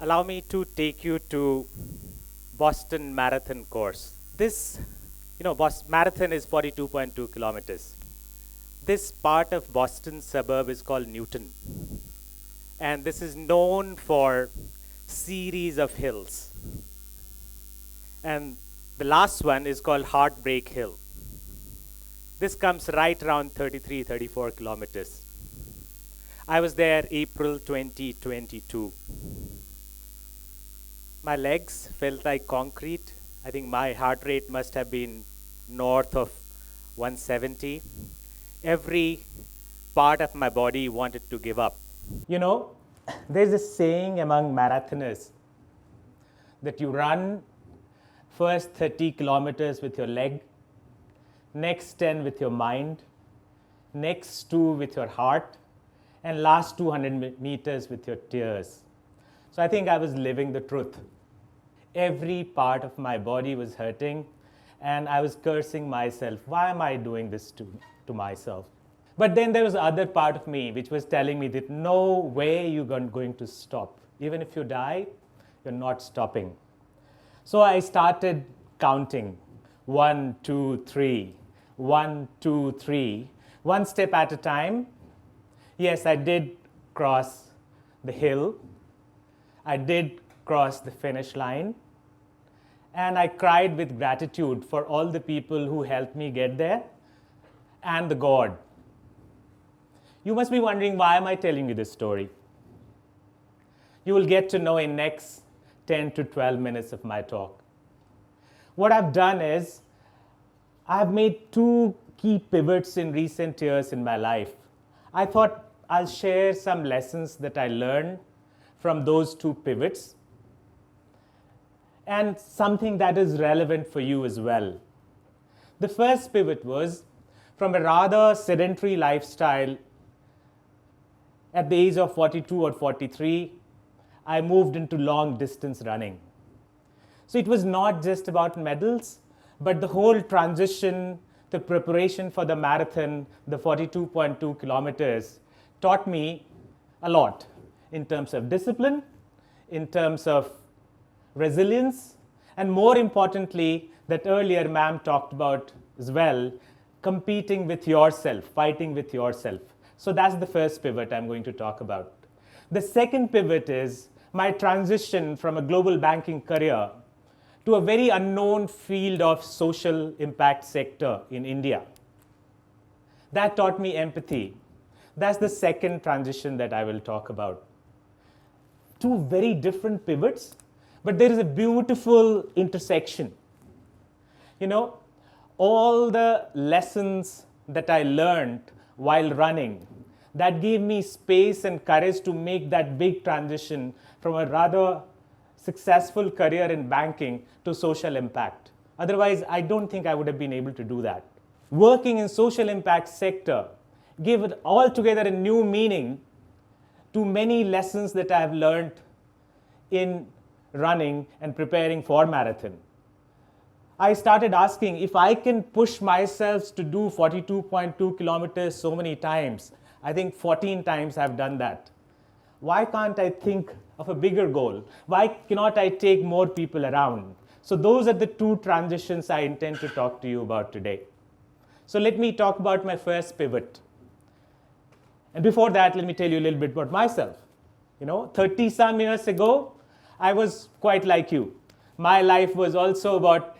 Allow me to take you to Boston Marathon course. This, Boston Marathon is 42.2 kilometers. This part of Boston suburb is called Newton. And this is known for series of hills. And the last one is called Heartbreak Hill. This comes right around 33, 34 kilometers. I was there April 2022. My legs felt like concrete. I think my heart rate must have been north of 170. Every part of my body wanted to give up. There's a saying among marathoners that you run first 30 kilometers with your leg, next 10 with your mind, next 2 with your heart, and last 200 meters with your tears. So I think I was living the truth. Every part of my body was hurting, and I was cursing myself. Why am I doing this to myself? But then there was the other part of me which was telling me that no way you're going to stop. Even if you die, you're not stopping. So I started counting 1, 2, 3, 1, 2, 3, one step at a time. Yes, I did cross the hill. I did cross the finish line. And I cried with gratitude for all the people who helped me get there and the God. You must be wondering, why am I telling you this story? You will get to know in next 10 to 12 minutes of my talk. What I've done is, I've made 2 key pivots in recent years in my life. I thought I'll share some lessons that I learned from those 2 pivots, and something that is relevant for you as well. The first pivot was from a rather sedentary lifestyle. At the age of 42 or 43, I moved into long distance running. So it was not just about medals, but the whole transition, the preparation for the marathon, the 42.2 kilometers, taught me a lot in terms of discipline, in terms of resilience, and more importantly, that earlier ma'am talked about as well, competing with yourself, fighting with yourself. So that's the first pivot I'm going to talk about. The second pivot is my transition from a global banking career to a very unknown field of social impact sector in India. That taught me empathy. That's the second transition that I will talk about. 2 very different pivots, but there is a beautiful intersection. All the lessons that I learned while running, that gave me space and courage to make that big transition from a rather successful career in banking to social impact. Otherwise, I don't think I would have been able to do that. Working in social impact sector gave it altogether a new meaning to many lessons that I have learned in running and preparing for marathon. I started asking, if I can push myself to do 42.2 kilometers so many times, I think 14 times I've done that. Why can't I think of a bigger goal? Why cannot I take more people around? So those are the 2 transitions I intend to talk to you about today. So let me talk about my first pivot. And before that, let me tell you a little bit about myself. 30 some years ago, I was quite like you. My life was also about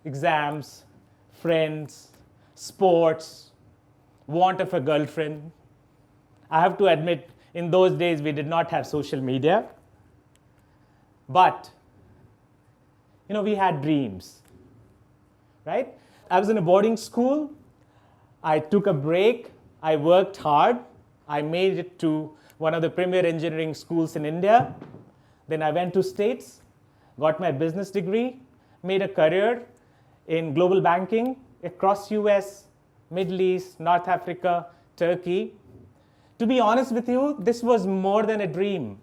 exams, friends, sports, want of a girlfriend. I have to admit, in those days, we did not have social media. But, we had dreams, right? I was in a boarding school. I took a break. I worked hard. I made it to one of the premier engineering schools in India. Then I went to States, got my business degree, made a career in global banking across US, Middle East, North Africa, Turkey. To be honest with you, this was more than a dream.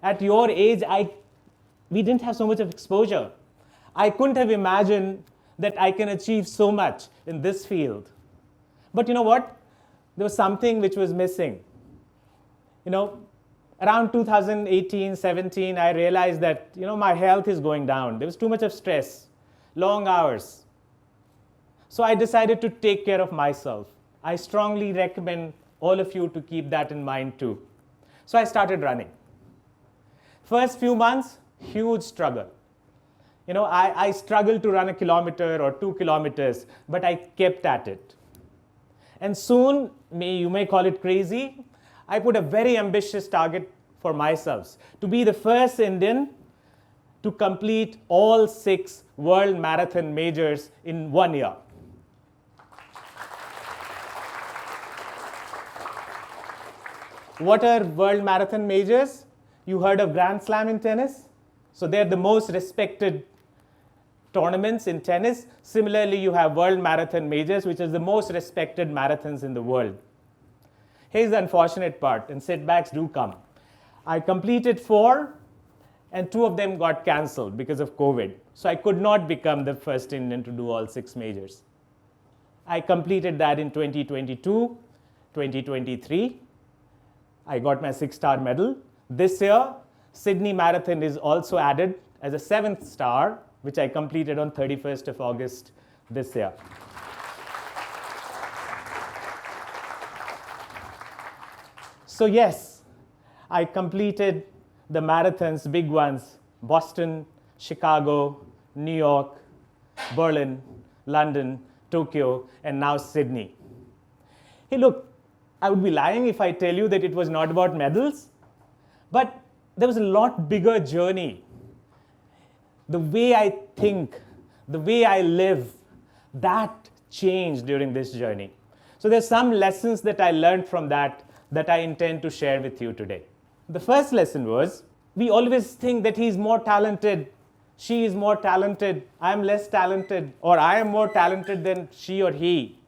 At your age, we didn't have so much of exposure. I couldn't have imagined that I can achieve so much in this field. But you know what? There was something which was missing. Around 2018, 17, I realized that, my health is going down. There was too much of stress, long hours. So I decided to take care of myself. I strongly recommend all of you to keep that in mind too. So I started running. First few months, huge struggle. I struggled to run a kilometer or 2 kilometers, but I kept at it. And soon, you may call it crazy, I put a very ambitious target for myself to be the first Indian to complete all 6 world marathon majors in 1 year. What are world marathon majors? You heard of Grand Slam in tennis? So they're the most respected tournaments in tennis. Similarly, you have world marathon majors, which is the most respected marathons in the world. Here's the unfortunate part, and setbacks do come. I completed 4, and 2 of them got cancelled because of COVID. So I could not become the first Indian to do all 6 majors. I completed that in 2022, 2023. I got my 6-star medal. This year, Sydney Marathon is also added as a 7th star, which I completed on 31st of August this year. So yes, I completed the marathons, big ones, Boston, Chicago, New York, Berlin, London, Tokyo, and now Sydney. Hey, look, I would be lying if I tell you that it was not about medals, but there was a lot bigger journey. The way I think, the way I live, that changed during this journey. So there's some lessons that I learned from that I intend to share with you today. The first lesson was, we always think that he's more talented, she is more talented, I'm less talented, or I am more talented than she or he.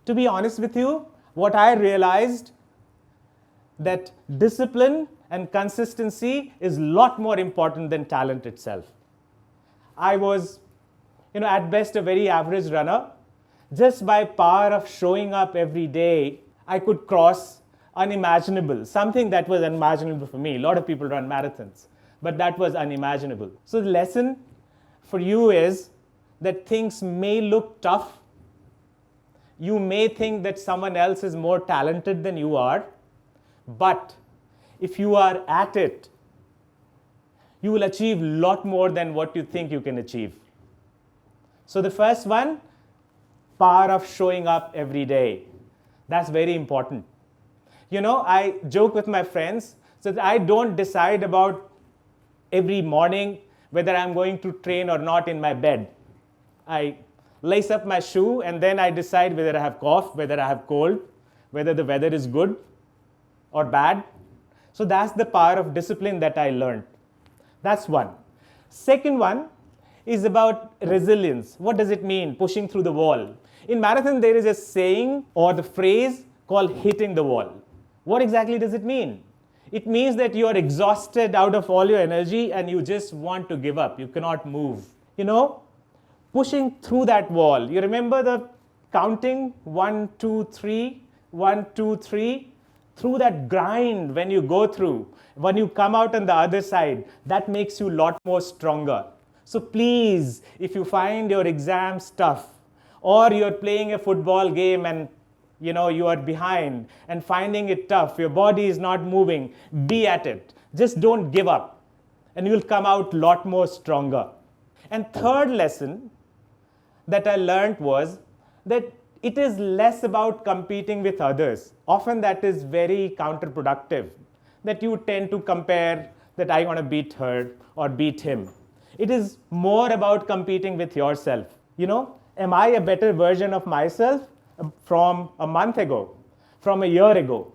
To be honest with you, what I realized that discipline and consistency is a lot more important than talent itself. I was, at best a very average runner. Just by power of showing up every day, I could cross unimaginable, something that was unimaginable for me. A lot of people run marathons, but that was unimaginable. So the lesson for you is that things may look tough. You may think that someone else is more talented than you are, but if you are at it, you will achieve a lot more than what you think you can achieve. So the first one, power of showing up every day. That's very important. I joke with my friends that I don't decide about every morning whether I'm going to train or not in my bed. I lace up my shoe and then I decide whether I have cough, whether I have cold, whether the weather is good or bad. So that's the power of discipline that I learned. That's one. Second one is about resilience. What does it mean, pushing through the wall? In marathon, there is a saying or the phrase called hitting the wall. What exactly does it mean? It means that you are exhausted out of all your energy and you just want to give up. You cannot move. Pushing through that wall. You remember the counting? 1, 2, 3, 1, 2, 3. Through that grind when you go through, when you come out on the other side, that makes you a lot more stronger. So please, if you find your exams tough, or you're playing a football game and you are behind and finding it tough, your body is not moving, be at it. Just don't give up and you'll come out a lot more stronger. And third lesson that I learned was that it is less about competing with others. Often that is very counterproductive, that you tend to compare that I want to beat her or beat him. It is more about competing with yourself. Am I a better version of myself from a month ago, from a year ago?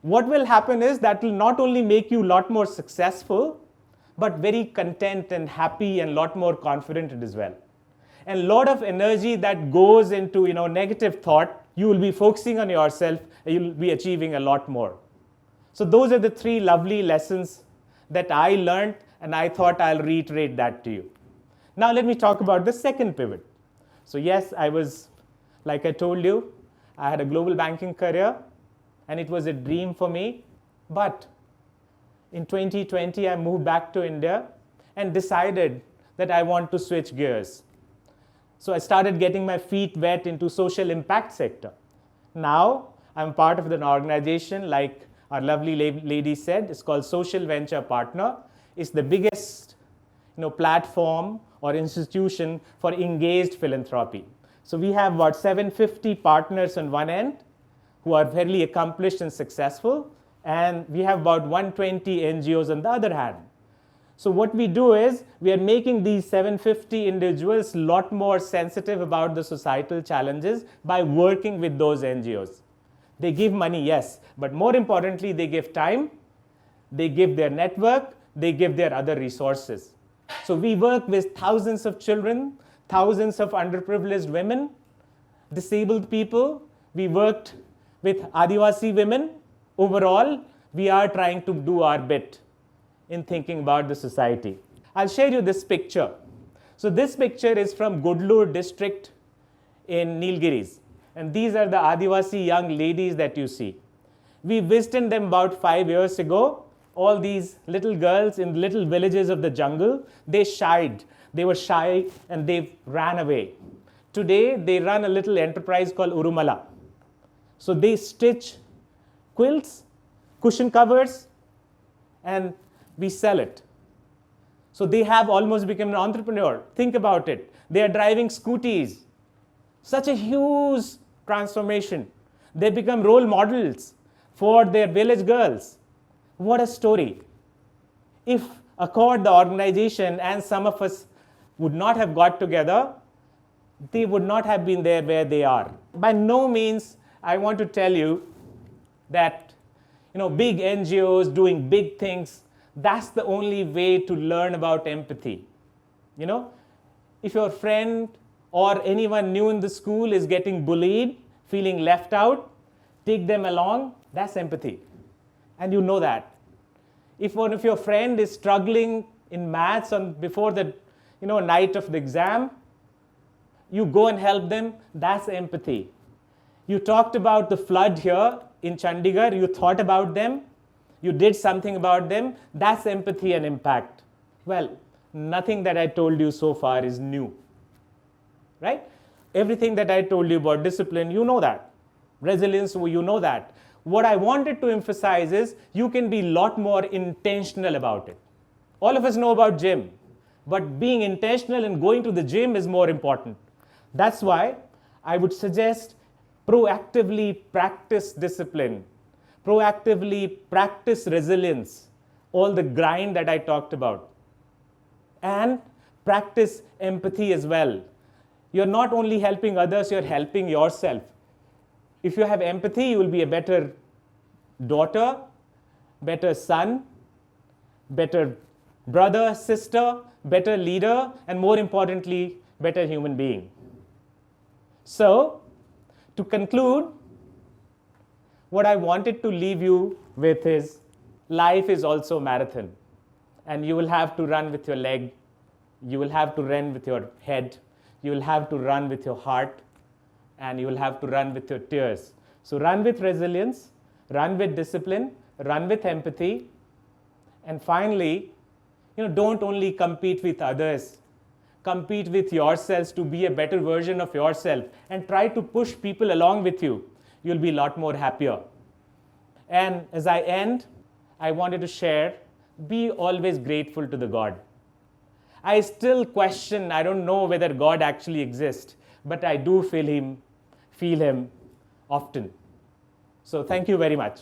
What will happen is that will not only make you a lot more successful, but very content and happy and a lot more confident as well. And a lot of energy that goes into negative thought, you will be focusing on yourself and you'll be achieving a lot more. So those are the 3 lovely lessons that I learned, and I thought I'll reiterate that to you. Now let me talk about the second pivot. So yes, I was, like I told you, I had a global banking career and it was a dream for me, but In 2020, I moved back to India and decided that I want to switch gears. So I started getting my feet wet into social impact sector. Now I'm part of an organization, like our lovely lady said, it's called Social Venture Partner. It's the biggest platform or institution for engaged philanthropy. So we have about 750 partners on one end who are fairly accomplished and successful, and we have about 120 NGOs on the other hand. So what we do is we are making these 750 individuals a lot more sensitive about the societal challenges by working with those NGOs. They give money, yes, but more importantly, they give time, they give their network, they give their other resources. So we work with thousands of children, thousands of underprivileged women, disabled people. We worked with Adivasi women. Overall, we are trying to do our bit in thinking about the society. I'll share you this picture. So this picture is from Gudlur district in Nilgiris. And these are the Adivasi young ladies that you see. We visited them about 5 years ago. All these little girls in little villages of the jungle, they shied. They were shy and they ran away. Today, they run a little enterprise called Urumala. So they stitch quilts, cushion covers, and we sell it. So they have almost become an entrepreneur. Think about it. They are driving scooties. Such a huge transformation. They become role models for their village girls. What a story. If Accord, the organization, and some of us would not have got together, they would not have been there where they are. By no means I want to tell you that big NGOs doing big things, that's the only way to learn about empathy. If your friend or anyone new in the school is getting bullied, feeling left out, take them along, that's empathy. And you know that. If one of your friend is struggling in maths before the night of the exam, you go and help them, that's empathy. You talked about the flood here in Chandigarh, you thought about them, you did something about them, that's empathy and impact. Well, nothing that I told you so far is new, right? Everything that I told you about discipline, you know that. Resilience, you know that. What I wanted to emphasize is you can be a lot more intentional about it. All of us know about gym, but being intentional and going to the gym is more important. That's why I would suggest proactively practice discipline, proactively practice resilience, all the grind that I talked about, and practice empathy as well. You're not only helping others, you're helping yourself. If you have empathy, you will be a better daughter, better son, better brother, sister, better leader, and more importantly, better human being. So, to conclude, what I wanted to leave you with is life is also a marathon, and you will have to run with your leg, you will have to run with your head, you will have to run with your heart, and you will have to run with your tears. So run with resilience, run with discipline, run with empathy, and finally, don't only compete with others, compete with yourselves to be a better version of yourself, and try to push people along with you. You'll be a lot more happier. And as I end, I wanted to share, be always grateful to the God. I still question, I don't know whether God actually exists, but I do feel him often. So thank you very much.